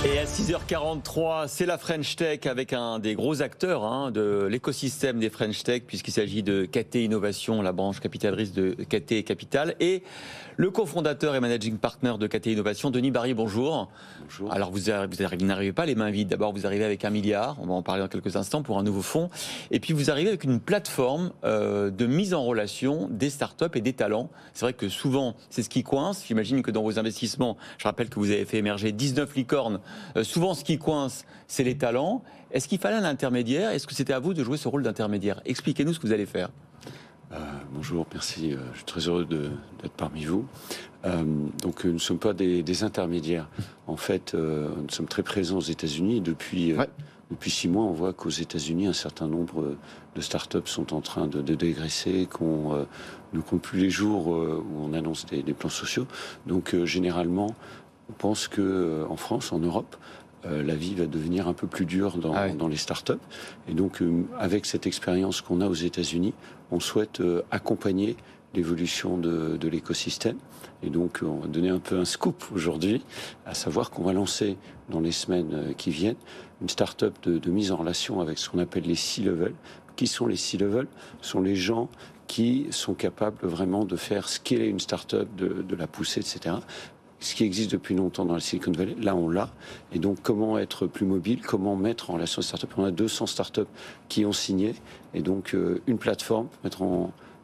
Et à 6h43, c'est la French Tech avec un des gros acteurs de l'écosystème des French Tech, puisqu'il s'agit de KT Innovation, la branche capitalisatrice de KT Capital, et le cofondateur et managing partner de KT Innovation, Denis Barry, bonjour. Bonjour. Alors vous n'arrivez pas les mains vides. D'abord, vous arrivez avec 1 milliard, on va en parler dans quelques instants, pour un nouveau fonds. Et puis vous arrivez avec une plateforme de mise en relation des startups et des talents. C'est vrai que souvent, c'est ce qui coince. J'imagine que dans vos investissements, je rappelle que vous avez fait émerger 19 licornes. Souvent, ce qui coince, c'est les talents. Est-ce qu'il fallait un intermédiaire? Est-ce que c'était à vous de jouer ce rôle d'intermédiaire? Expliquez-nous ce que vous allez faire. Bonjour, merci. Je suis très heureux d'être parmi vous. Donc, nous ne sommes pas des intermédiaires. En fait, nous sommes très présents aux États-Unis. Depuis 6 mois, on voit qu'aux États-Unis, un certain nombre de startups sont en train de dégraisser, qu'on ne compte plus les jours où on annonce des plans sociaux. Donc, généralement, on pense qu'en France, en Europe, la vie va devenir un peu plus dure dans les startups. Et donc, avec cette expérience qu'on a aux États-Unis, on souhaite accompagner l'évolution de l'écosystème. Et donc, on va donner un peu un scoop aujourd'hui, à savoir qu'on va lancer dans les semaines qui viennent une start-up de mise en relation avec ce qu'on appelle les C-level. Qui sont les C-level? Ce sont les gens qui sont capables vraiment de faire scaler une start-up, de la pousser, etc. Ce qui existe depuis longtemps dans la Silicon Valley, là on l'a. Et donc comment être plus mobile, comment mettre en relation les startups. On a 200 startups qui ont signé. Et donc une plateforme, mettre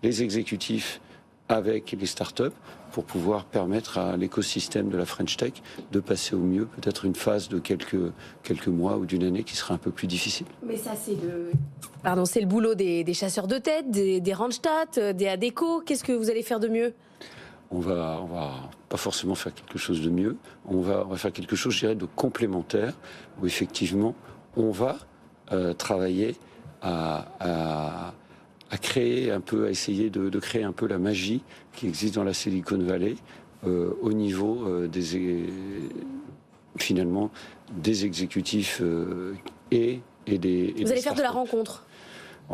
les exécutifs avec les startups pour pouvoir permettre à l'écosystème de la French Tech de passer au mieux peut-être une phase de quelques mois ou d'une année qui sera un peu plus difficile. Mais ça c'est le boulot des chasseurs de tête, des Randstad, des Adecco. Qu'est-ce que vous allez faire de mieux? On va pas forcément faire quelque chose de mieux. On va faire quelque chose, je dirais, de complémentaire, où effectivement, on va travailler à créer un peu, à essayer de créer un peu la magie qui existe dans la Silicon Valley au niveau finalement des exécutifs et des. Vous allez faire de la rencontre,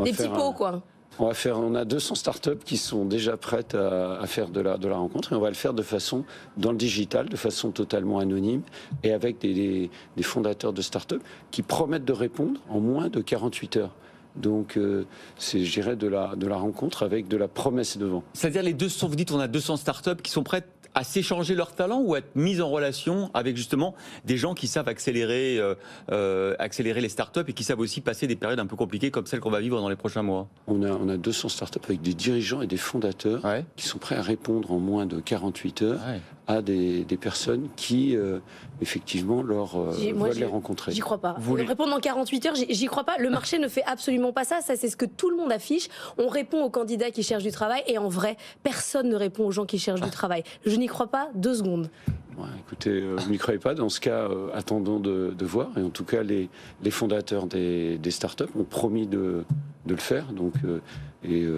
des petits pots, quoi. On a 200 startups qui sont déjà prêtes à faire de la rencontre et on va le faire dans le digital, de façon totalement anonyme et avec des fondateurs de startups qui promettent de répondre en moins de 48 heures. Donc, c'est, je dirais, de la rencontre avec de la promesse devant. C'est-à-dire les 200, vous dites on a 200 startups qui sont prêtes à s'échanger leurs talents ou à être mises en relation avec justement des gens qui savent accélérer les startups et qui savent aussi passer des périodes un peu compliquées comme celles qu'on va vivre dans les prochains mois. On a 200 startups avec des dirigeants et des fondateurs qui sont prêts à répondre en moins de 48 heures à des personnes qui, effectivement, veulent les rencontrer. J'y crois pas. Répondre en 48 heures, j'y crois pas. Le marché ne fait absolument pas ça. Ça, c'est ce que tout le monde affiche. On répond aux candidats qui cherchent du travail et en vrai, personne ne répond aux gens qui cherchent du travail. Je n'y crois pas 2 secondes. Écoutez, vous n'y croyez pas. Dans ce cas, attendons de voir. Et en tout cas, les fondateurs des startups ont promis de le faire. Donc,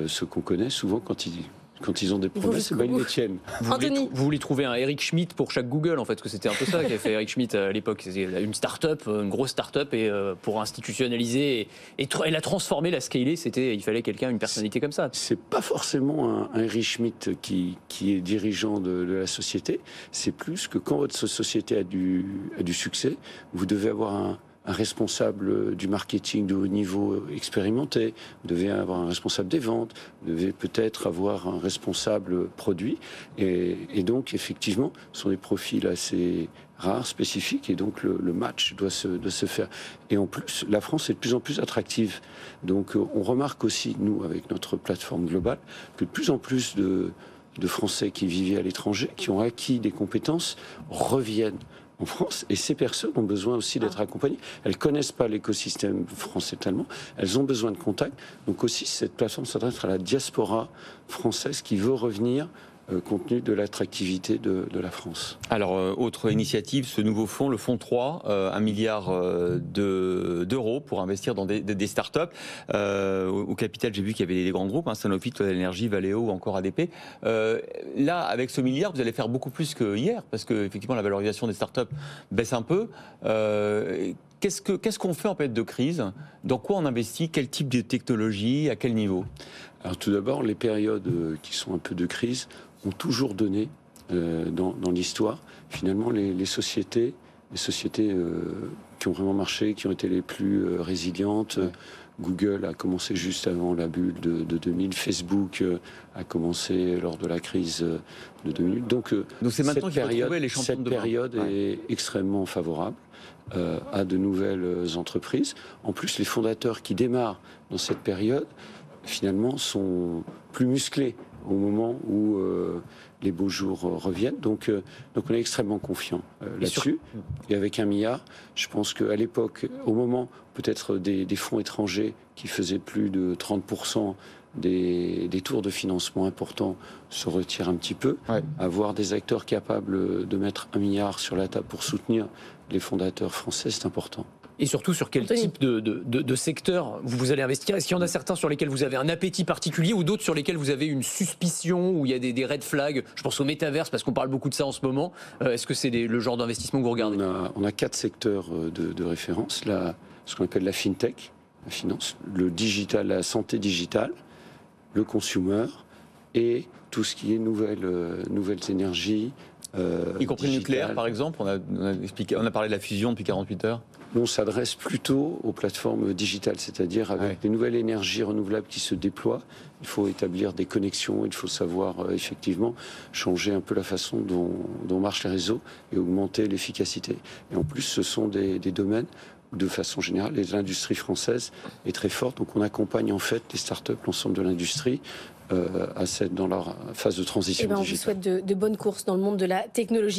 ceux qu'on connaît, souvent, quand ils ont des promesses, ils les tiennent. Vous voulez trouver un Eric Schmidt pour chaque Google, en fait, parce que c'était un peu ça qu'avait fait Eric Schmidt à l'époque. C'était une start-up, une grosse start-up, et pour institutionnaliser et la transformer, la scaler, il fallait une personnalité comme ça. C'est pas forcément un Eric Schmidt qui est dirigeant de la société. C'est plus que quand votre société a du succès, vous devez avoir un responsable du marketing de haut niveau expérimenté, vous devez avoir un responsable des ventes, vous devez peut-être avoir un responsable produit. Et donc, effectivement, ce sont des profils assez rares, spécifiques, et donc le match doit se faire. Et en plus, la France est de plus en plus attractive. Donc, on remarque aussi, nous, avec notre plateforme globale, que de plus en plus de Français qui vivaient à l'étranger, qui ont acquis des compétences, reviennent en France, et ces personnes ont besoin aussi d'être accompagnées. Elles ne connaissent pas l'écosystème français tellement, elles ont besoin de contacts. Donc aussi, cette plateforme s'adresse à la diaspora française qui veut revenir compte tenu de l'attractivité de la France. Alors, autre initiative, ce nouveau fonds, le fonds 3, 1 milliard d'euros pour investir dans des startups. Au capital, j'ai vu qu'il y avait des grands groupes, Sanofi, Total Energy, Valeo ou encore ADP. Là, avec ce milliard, vous allez faire beaucoup plus que hier, parce que effectivement, la valorisation des startups baisse un peu. Qu'est-ce qu'on fait en période de crise? Dans quoi on investit? Quel type de technologie? À quel niveau? Alors tout d'abord, les périodes qui sont un peu de crise ont toujours donné dans l'histoire, finalement, les sociétés sociétés qui ont vraiment marché, qui ont été les plus résilientes. Ouais. Google a commencé juste avant la bulle de 2000. Facebook a commencé lors de la crise de 2000. Donc c'est maintenant qu'il faut trouver les champions de demain. Cette période est extrêmement favorable à de nouvelles entreprises. En plus, les fondateurs qui démarrent dans cette période, finalement, sont plus musclés au moment où les beaux jours reviennent. Donc on est extrêmement confiant là-dessus. Et avec 1 milliard, je pense qu'à l'époque, au moment peut-être des fonds étrangers qui faisaient plus de 30% des tours de financement importants se retirent un petit peu. Ouais. Avoir des acteurs capables de mettre 1 milliard sur la table pour soutenir les fondateurs français, c'est important. Et surtout, sur quel type de secteur vous allez investir? Est-ce qu'il y en a certains sur lesquels vous avez un appétit particulier ou d'autres sur lesquels vous avez une suspicion, où il y a des red flags? Je pense au métaverse parce qu'on parle beaucoup de ça en ce moment. Est-ce que c'est le genre d'investissement que vous regardez? On a 4 secteurs de référence. Ce qu'on appelle la fintech, la finance, le digital, la santé digitale, le consumer et tout ce qui est nouvelles énergies. Y compris le nucléaire, par exemple. On a parlé de la fusion depuis 48 heures. Nous, on s'adresse plutôt aux plateformes digitales, c'est-à-dire avec les nouvelles énergies renouvelables qui se déploient. Il faut établir des connexions, il faut savoir effectivement changer un peu la façon dont marchent les réseaux et augmenter l'efficacité. Et en plus, ce sont des domaines où, de façon générale, l'industrie française est très forte. Donc on accompagne en fait les startups, l'ensemble de l'industrie, dans leur phase de transition digitale. On vous souhaite de bonnes courses dans le monde de la technologie.